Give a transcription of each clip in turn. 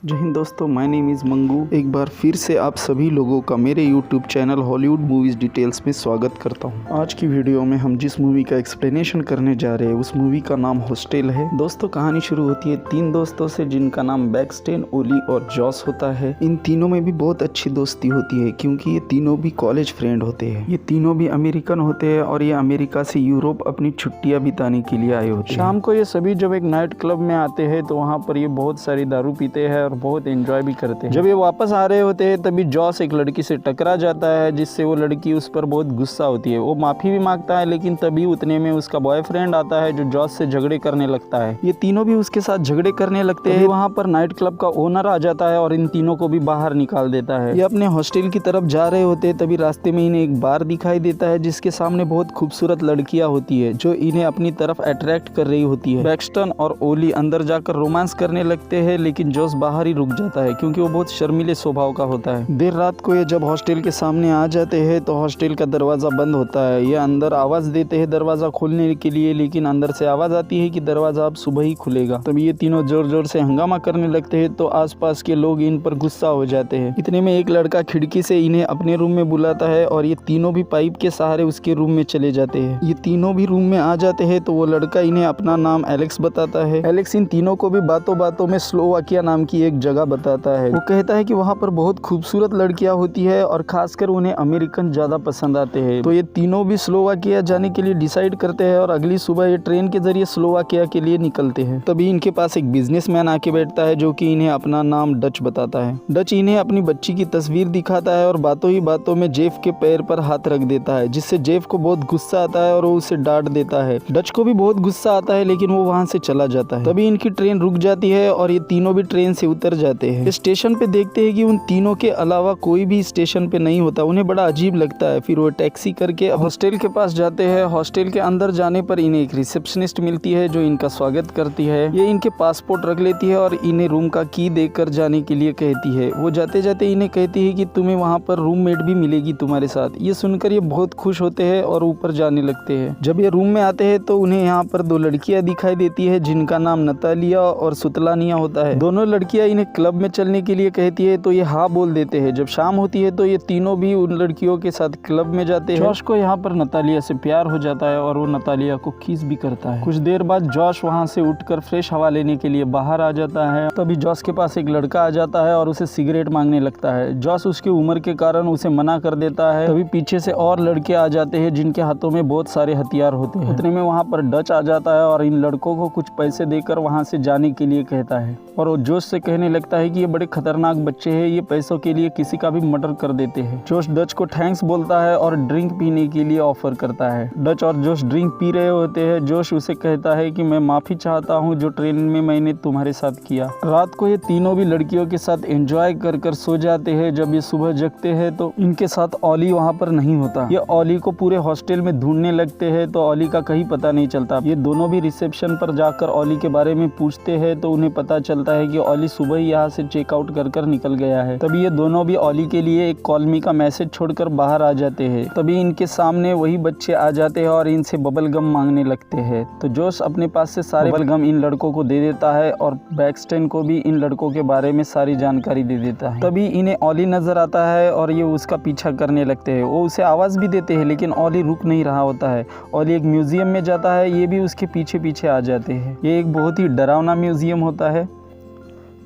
जय हिंद दोस्तों, my name is Mangu. एक बार फिर से आप सभी लोगों का मेरे YouTube channel Hollywood movies details में स्वागत करता हूं। आज की वीडियो में हम जिस मूवी का एक्सप्लेनेशन करने जा रहे हैं उस मूवी का नाम हॉस्टल है। दोस्तों, कहानी शुरू होती है तीन दोस्तों से जिनका नाम बैक्स्टेन, ओली और जॉस होता है। इन तीनों में भी बहुत अच्छी दोस्ती होती है क्योंकि ये तीनों भी कॉलेज फ्रेंड होते हैं। ये तीनों भी अमेरिकन होते हैं और ये अमेरिका से यूरोप अपनी छुट्टियाँ बिताने के लिए आए होते हैं। शाम को ये सभी जब एक नाइट क्लब में आते हैं तो वहाँ पर ये बहुत सारी दारू पीते हैं और बहुत एंजॉय भी करते हैं। जब ये वापस आ रहे होते हैं तभी जॉस एक लड़की से टकरा जाता है जिससे वो लड़की उस पर बहुत गुस्सा होती है। वो माफी भी मांगता है लेकिन तभी उतने में उसका बॉयफ्रेंड आता है जो जॉस से झगड़े करने लगता है। ये तीनों भी उसके साथ झगड़े करने लगते हैं। वहाँ पर नाइट क्लब का ओनर आ जाता है और इन तीनों को भी बाहर निकाल देता है। ये अपने हॉस्टल की तरफ जा रहे होते हैं तभी रास्ते में इन्हें एक बार दिखाई देता है जिसके सामने बहुत खूबसूरत लड़कियां होती है जो इन्हें अपनी तरफ अट्रैक्ट कर रही होती है। बैक्स्टन और ओली अंदर जाकर रोमांस करने लगते हैं लेकिन जॉस बाहर ही रुक जाता है क्योंकि वो बहुत शर्मीले स्वभाव का होता है। देर रात को ये जब हॉस्टल के सामने आ जाते हैं तो हॉस्टल का दरवाजा बंद होता है। ये अंदर आवाज देते हैं दरवाजा खोलने के लिए लेकिन अंदर से आवाज आती है कि दरवाजा अब सुबह ही खुलेगा। तब ये तीनों जोर जोर से हंगामा करने लगते हैं तो आसपास के लोग इन पर गुस्सा हो जाते हैं। इतने में एक लड़का खिड़की से इन्हें अपने रूम में बुलाता है और ये तीनों भी पाइप के सहारे उसके रूम में चले जाते हैं। ये तीनों भी रूम में आ जाते हैं तो वो लड़का इन्हें अपना नाम एलेक्स बताता है। एलेक्स इन तीनों को भी बातों बातों में स्लोवाकिया नाम की एक जगह बताता है। वो कहता है कि वहाँ पर बहुत खूबसूरत लड़कियां होती है और खासकर उन्हें अमेरिकन ज्यादा पसंद आते हैं। तो ये तीनों भी स्लोवाकिया जाने के लिए डिसाइड करते हैं और अगली सुबह ये ट्रेन के जरिए स्लोवाकिया के लिए निकलते हैं। तभी इनके पास एक बिजनेसमैन आके बैठता है जो कि इन्हें अपना नाम डच बताता है। डच इन्हें अपनी बच्ची की तस्वीर दिखाता है और बातों ही बातों में जेफ के पैर पर हाथ रख देता है जिससे जेफ को बहुत गुस्सा आता है और वो उसे डांट देता है। डच को भी बहुत गुस्सा आता है लेकिन वो वहाँ से चला जाता है। तभी इनकी ट्रेन रुक जाती है और ये तीनों भी ट्रेन से उतर जाते हैं। स्टेशन पे देखते हैं कि उन तीनों के अलावा कोई भी स्टेशन पे नहीं होता। उन्हें बड़ा अजीब लगता है। फिर वो टैक्सी करके हॉस्टल के पास जाते हैं। हॉस्टल के अंदर जाने पर इन्हें एक रिसेप्शनिस्ट मिलती है जो इनका स्वागत करती है। ये इनके पासपोर्ट रख लेती है और इन्हें रूम का की देकर जाने के लिए कहती है। वो जाते जाते इन्हें कहती है कि तुम्हें वहाँ पर रूममेट भी मिलेगी तुम्हारे साथ। ये सुनकर ये बहुत खुश होते हैं और ऊपर जाने लगते हैं। जब ये रूम में आते हैं तो उन्हें यहाँ पर दो लड़कियां दिखाई देती है जिनका नाम नतालिया और सुतलानिया होता है। दोनों लड़कियां इन्हें क्लब में चलने के लिए कहती है तो ये हाँ बोल देते हैं। जब शाम होती है तो ये तीनों भी उन लड़कियों के साथ क्लब में जाते हैं। जॉश को यहाँ पर नतालिया से प्यार हो जाता है और वो नतालिया को किस भी करता है। कुछ देर बाद जॉश वहाँ से उठकर फ्रेश हवा लेने के लिए बाहर आ जाता है। तभी जॉश के पास एक लड़का आ जाता है और उसे सिगरेट मांगने लगता है। जॉश उसकी उम्र के कारण उसे मना कर देता है। तभी पीछे से और लड़के आ जाते हैं जिनके हाथों में बहुत सारे हथियार होते हैं। उतने में वहाँ पर डच आ जाता है और इन लड़कों को कुछ पैसे देकर वहाँ से जाने के लिए कहता है और वो जोश से कहने लगता है कि ये बड़े खतरनाक बच्चे हैं, ये पैसों के लिए किसी का भी मर्डर कर देते हैं। जोश डच को थैंक्स बोलता है और ड्रिंक पीने के लिए ऑफर करता है। डच और जोश ड्रिंक पी रहे होते हैं। जोश उसे कहता है कि मैं माफी चाहता हूँ जो ट्रेन में मैंने तुम्हारे साथ किया। रात को ये तीनों भी लड़कियों के साथ एंजॉय कर कर सो जाते हैं। जब ये सुबह जगते हैं तो इनके साथ ओली वहाँ पर नहीं होता। ये ओली को पूरे हॉस्टल में ढूंढने लगते हैं तो ओली का कहीं पता नहीं चलता। ये दोनों भी रिसेप्शन पर जाकर ओली के बारे में पूछते हैं तो उन्हें पता चलता है कि ओली सुबह ही यहाँ से चेकआउट कर निकल गया है। तभी ये दोनों भी ओली के लिए एक कॉल मी का मैसेज छोड़कर बाहर आ जाते हैं। तभी इनके सामने वही बच्चे आ जाते हैं और इनसे बबल गम मांगने लगते हैं। तो जोश अपने पास से सारे बबल गम इन लड़कों को दे देता है और बैक्स्टेन को भी इन लड़कों के बारे में सारी जानकारी दे देता है। तभी इन्हें ओली नजर आता है और ये उसका पीछा करने लगते हैं। वो उसे आवाज भी देते हैं लेकिन ओली रुक नहीं रहा होता है। ओली एक म्यूजियम में जाता है, ये भी उसके पीछे पीछे आ जाते हैं। ये एक बहुत ही डरावना म्यूजियम होता है।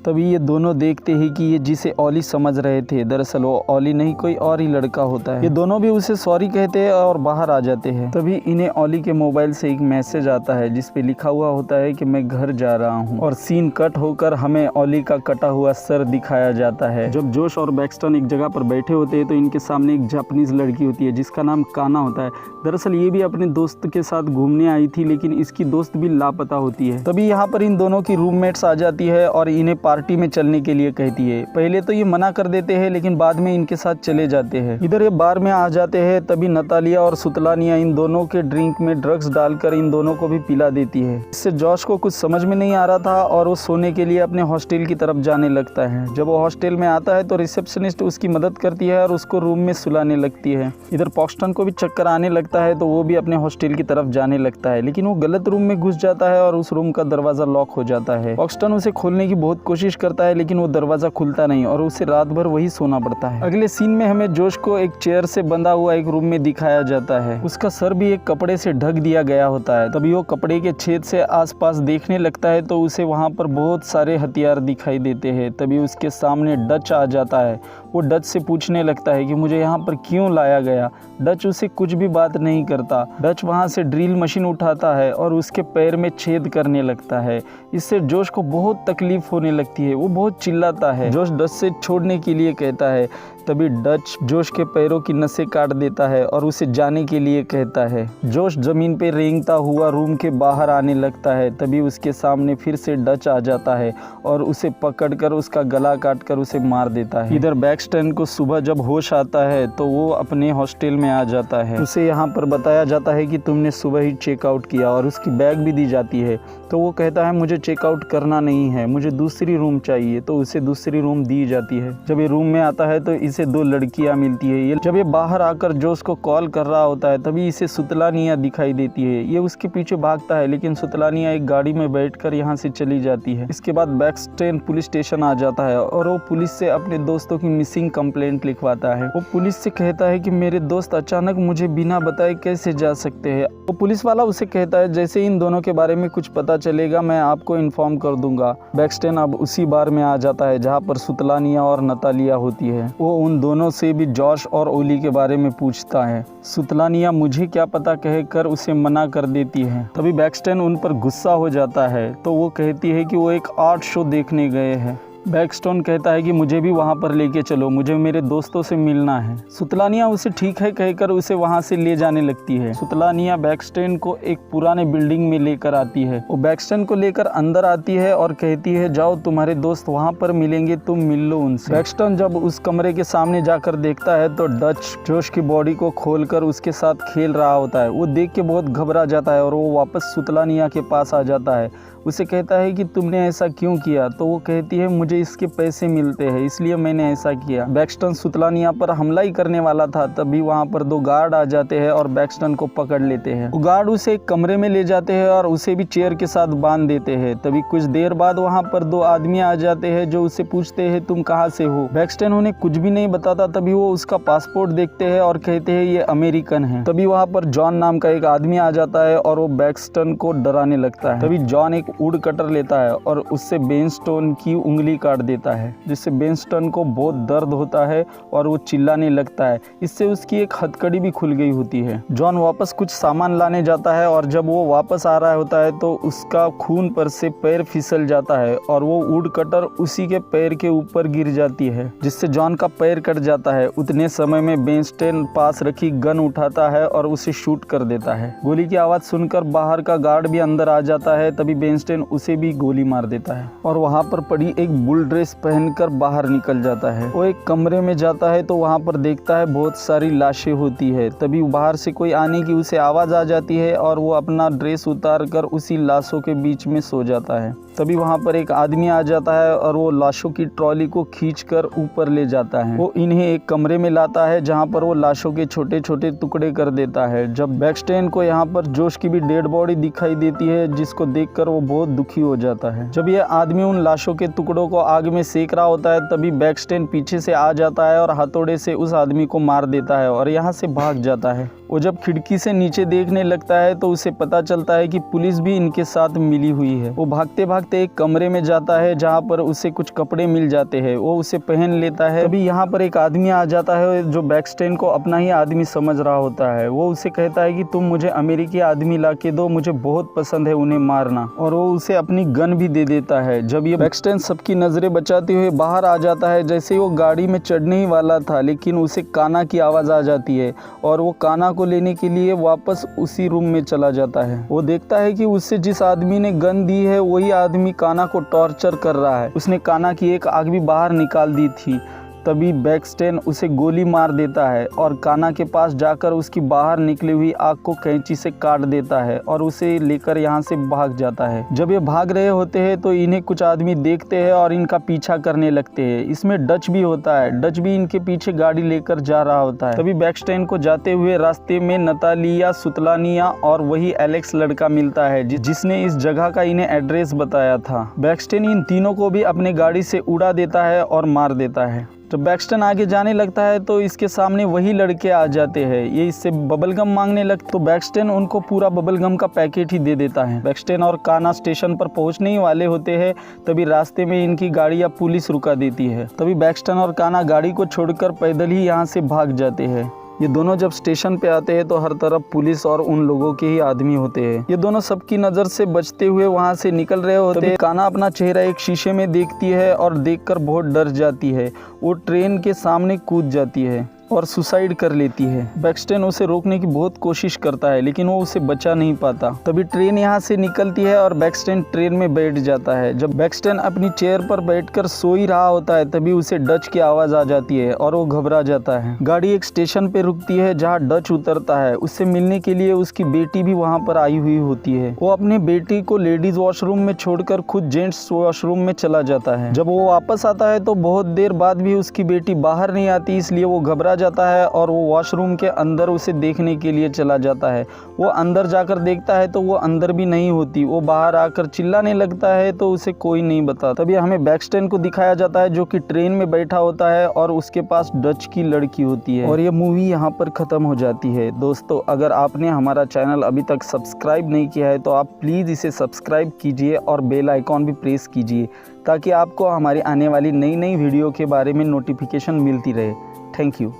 तभी ये दोनों देखते हैं कि ये जिसे ओली समझ रहे थे दरअसल वो ओली नहीं कोई और ही लड़का होता है। ये दोनों भी उसे सॉरी कहते हैं और बाहर आ जाते हैं। तभी इन्हें ओली के मोबाइल से एक मैसेज आता है जिस पे लिखा हुआ होता है कि मैं घर जा रहा हूँ और सीन कट होकर हमें ओली का कटा हुआ सर दिखाया जाता है। जब जोश और बैक्स्टन एक जगह पर बैठे होते हैं तो इनके सामने एक जापानीज लड़की होती है जिसका नाम काना होता है। दरअसल ये भी अपने दोस्त के साथ घूमने आई थी लेकिन इसकी दोस्त भी लापता होती है। तभी यहाँ पर इन दोनों की रूममेट्स आ जाती है और इन्हें पार्टी में चलने के लिए कहती है। पहले तो ये मना कर देते हैं लेकिन बाद में इनके साथ चले जाते हैं। इधर ये बार में आ जाते हैं। तभी नतालिया और सुतलानिया इन दोनों के ड्रिंक में ड्रग्स डालकर इन दोनों को भी पिला देती है। इससे जॉश को कुछ समझ में नहीं आ रहा था और वो सोने के लिए अपने हॉस्टल की तरफ जाने लगता है। जब वो हॉस्टल में आता है तो रिसेप्शनिस्ट उसकी मदद करती है और उसको रूम में सुलाने लगती है। इधर पॉक्सटन को भी चक्कर आने लगता है तो वो भी अपने हॉस्टल की तरफ जाने लगता है लेकिन वो गलत रूम में घुस जाता है और उस रूम का दरवाजा लॉक हो जाता है। पॉक्सटन उसे खोलने की बहुत कोशिश कोशिश करता है लेकिन वो दरवाज़ा खुलता नहीं और उसे रात भर वही सोना पड़ता है। अगले सीन में हमें जोश को एक चेयर से बंधा हुआ एक रूम में दिखाया जाता है। उसका सर भी एक कपड़े से ढक दिया गया होता है। तभी वो कपड़े के छेद से आसपास देखने लगता है तो उसे वहाँ पर बहुत सारे हथियार दिखाई देते हैं। तभी उसके सामने डच आ जाता है। वो डच से पूछने लगता है कि मुझे यहाँ पर क्यों लाया गया। डच उसे कुछ भी बात नहीं करता। डच वहाँ से ड्रिल मशीन उठाता है और उसके पैर में छेद करने लगता है। इससे जोश को बहुत तकलीफ होने लगती है। वो बहुत चिल्लाता है। जोश डच से छोड़ने के लिए कहता है। तभी डच जोश के पैरों की नसें काट देता है और उसे जाने के लिए कहता है। जोश जमीन पे रेंगता हुआ रूम के बाहर आने लगता है। तभी उसके सामने फिर से डच आ जाता है और उसे पकड़कर उसका गला काटकर उसे मार देता है। इधर बैक्स्टन को सुबह जब होश आता है तो वो अपने हॉस्टल में आ जाता है। उसे यहाँ पर बताया जाता है कि तुमने सुबह ही चेकआउट किया और उसकी बैग भी दी जाती है। तो वो कहता है मुझे चेकआउट करना नहीं है, मुझे दूसरी रूम चाहिए। तो उसे दूसरी रूम दी जाती है। जब ये रूम में आता है तो इसे दो लड़कियां मिलती है। जब ये बाहर आकर जोश को कॉल कर रहा होता है तभी इसे सुतलानिया दिखाई देती है। ये उसके पीछे भागता है लेकिन सुतलानिया एक गाड़ी में बैठकर यहाँ से चली जाती है। इसके बाद बैक्स्टन पुलिस स्टेशन आ जाता है और वो पुलिस से अपने दोस्तों की मिसिंग कंप्लेंट लिखवाता है। वो पुलिस से कहता है कि मेरे दोस्त अचानक मुझे बिना बताए कैसे जा सकते हैं। वो पुलिस वाला उसे कहता है जैसे इन दोनों के बारे में कुछ पता चलेगा मैं आपको इन्फॉर्म कर दूंगा। बैक्स्टन अब उसी बार में आ जाता है जहाँ पर सुतलानिया और नतालिया होती है। वो उन दोनों से भी जॉश और ओली के बारे में पूछता है। सुतलानिया मुझे क्या पता कहकर उसे मना कर देती है। तभी बैक्स्टन उन पर गुस्सा हो जाता है तो वो कहती है कि वो एक आर्ट शो देखने गए हैं। बैक्स्टोन कहता है कि मुझे भी वहाँ पर लेके चलो, मुझे मेरे दोस्तों से मिलना है। सुतलानिया उसे ठीक है कहकर उसे वहाँ से ले जाने लगती है। सुतलानिया बैक्स्टन को एक पुराने बिल्डिंग में लेकर आती है। वो बैक्स्टन को लेकर अंदर आती है और कहती है जाओ तुम्हारे दोस्त वहाँ पर मिलेंगे, तुम मिल लो उनसे। बैक्स्टन जब उस कमरे के सामने जाकर देखता है तो डच जोश की बॉडी को खोलकर उसके साथ खेल रहा होता है। वो देख के बहुत घबरा जाता है और वो वापस सुतलानिया के पास आ जाता है। उसे कहता है कि तुमने ऐसा क्यों किया। तो वो कहती है मुझे इसके पैसे मिलते हैं इसलिए मैंने ऐसा किया। बैक्स्टन सुतलानिया पर हमला ही करने वाला था तभी वहाँ पर दो गार्ड आ जाते हैं और बैक्स्टन को पकड़ लेते हैं। वो गार्ड उसे एक कमरे में ले जाते हैं और उसे भी चेयर के साथ बांध देते हैं। तभी कुछ देर बाद वहाँ पर दो आदमी आ जाते हैं जो उसे पूछते हैं तुम कहाँ से हो। बैक्स्टन उन्हें कुछ भी नहीं बताता। तभी वो उसका पासपोर्ट देखते हैं और कहते हैं ये अमेरिकन है। तभी वहाँ पर जॉन नाम का एक आदमी आ जाता है और वो बैक्स्टन को डराने लगता है। तभी जॉन एक वुड कटर लेता है और उससे बेनस्टोन की उंगली काट देता है जिससे बेनस्टोन को बहुत दर्द होता है और वो चिल्लाने लगता है। इससे उसकी एक हथकड़ी भी खुल गई होती है। जॉन वापस कुछ सामान लाने जाता है और जब वो वापस आ रहा होता है तो उसका खून पर से पैर फिसल जाता है और वो वुड कटर उसी के पैर के ऊपर गिर जाती है जिससे जॉन का पैर कट जाता है। उतने समय में बेनस्टोन पास रखी गन उठाता है और उसे शूट कर देता है। गोली की आवाज सुनकर बाहर का गार्ड भी अंदर आ जाता है। तभी बेनस्टोन उसे भी गोली मार देता है और वहाँ पर पड़ी एक बुल ड्रेस पहनकर बाहर निकल जाता है। वो एक कमरे में जाता है तो वहाँ पर देखता है बहुत सारी लाशें होती है। तभी बाहर से कोई आने की उसे आवाज़ आ जाती है और वो अपना ड्रेस उतार कर उसी लाशों के बीच में सो जाता है। तभी वहाँ पर एक आदमी आ जाता है और वो लाशों की ट्रॉली को खींचकर ऊपर ले जाता है। वो इन्हें एक कमरे में लाता है जहाँ पर वो लाशों के छोटे छोटे टुकड़े कर देता है। जब बैक्स्टन को यहाँ पर जोश की भी डेड बॉडी दिखाई देती है जिसको देखकर वो बहुत दुखी हो जाता है। जब ये आदमी उन लाशों के टुकड़ों को आग में सेक रहा होता है तभी बैक्स्टन पीछे से आ जाता है और हथौड़े से उस आदमी को मार देता है और यहाँ से भाग जाता है। वो जब खिड़की से नीचे देखने लगता है तो उसे पता चलता है कि पुलिस भी इनके साथ मिली हुई है। वो भागते भागते एक कमरे में जाता है जहाँ पर उसे कुछ कपड़े मिल जाते हैं। वो उसे पहन लेता है। तभी यहाँ पर एक आदमी आ जाता है जो बैक्स्टन को अपना ही आदमी समझ रहा होता है। वो उसे कहता है कि तुम मुझे अमेरिकी आदमी ला के दो, मुझे बहुत पसंद है उन्हें मारना। और वो उसे अपनी गन भी दे देता है। जब ये बैक्स्टन सबकी नजरें बचाते हुए बाहर आ जाता है जैसे वो गाड़ी में चढ़ने ही वाला था लेकिन उसे काना की आवाज़ आ जाती है और वो काना को लेने के लिए वापस उसी रूम में चला जाता है। वो देखता है कि उससे जिस आदमी ने गन दी है वही आदमी काना को टॉर्चर कर रहा है। उसने काना की एक आग भी बाहर निकाल दी थी। तभी बैक्स्टेन उसे गोली मार देता है और काना के पास जाकर उसकी बाहर निकली हुई आग को कैंची से काट देता है और उसे लेकर यहाँ से भाग जाता है। जब ये भाग रहे होते हैं तो इन्हें कुछ आदमी देखते हैं और इनका पीछा करने लगते हैं। इसमें डच भी होता है, डच भी इनके पीछे गाड़ी लेकर जा रहा होता है। तभी बैक्स्टेन को जाते हुए रास्ते में नतालिया सुतलानिया और वही एलेक्स लड़का मिलता है जिसने इस जगह का इन्हें एड्रेस बताया था। बैक्स्टेन इन तीनों को भी अपने गाड़ी से उड़ा देता है और मार देता है। जब बैक्स्टेन आगे जाने लगता है तो इसके सामने वही लड़के आ जाते हैं। ये इससे बबलगम मांगने लगते तो बैक्स्टेन उनको पूरा बबलगम का पैकेट ही दे देता है। बैक्स्टेन और काना स्टेशन पर पहुंचने ही वाले होते हैं, तभी रास्ते में इनकी गाड़ी या पुलिस रुका देती है। तभी बैक्स्टेन और काना गाड़ी को छोड़कर पैदल ही यहाँ से भाग जाते हैं। ये दोनों जब स्टेशन पे आते हैं तो हर तरफ पुलिस और उन लोगों के ही आदमी होते हैं। ये दोनों सबकी नज़र से बचते हुए वहाँ से निकल रहे होते हैं। काना अपना चेहरा एक शीशे में देखती है और देखकर बहुत डर जाती है। वो ट्रेन के सामने कूद जाती है और सुसाइड कर लेती है। बैक्स्टेन उसे रोकने की बहुत कोशिश करता है लेकिन वो उसे बचा नहीं पाता। तभी ट्रेन यहाँ से निकलती है और बैक्स्टेन ट्रेन में बैठ जाता है। जब बैक्स्टेन अपनी चेयर पर बैठकर सो ही रहा होता है तभी उसे डच की आवाज़ आ जाती है और वो घबरा जाता है। गाड़ी एक स्टेशन पे रुकती है जहाँ डच उतरता है। उससे मिलने के लिए उसकी बेटी भी वहाँ पर आई हुई होती है। वो अपनी बेटी को लेडीज वॉशरूम में छोड़कर खुद जेंट्स वॉशरूम में चला जाता है। जब वो वापस आता है तो बहुत देर बाद भी उसकी बेटी बाहर नहीं आती, इसलिए वो घबरा जाता है और वो वॉशरूम के अंदर उसे देखने के लिए चला जाता है। वो अंदर जाकर देखता है तो वो अंदर भी नहीं होती। वो बाहर आकर चिल्लाने लगता है तो उसे कोई नहीं बता। तभी हमें बैक्स्टेन को दिखाया जाता है जो कि ट्रेन में बैठा होता है और उसके पास डच की लड़की होती है और ये मूवी यहाँ पर ख़त्म हो जाती है। दोस्तों, अगर आपने हमारा चैनल अभी तक सब्सक्राइब नहीं किया है तो आप प्लीज़ इसे सब्सक्राइब कीजिए और बेल आइकॉन भी प्रेस कीजिए ताकि आपको हमारी आने वाली नई वीडियो के बारे में नोटिफिकेशन मिलती रहे। Thank you.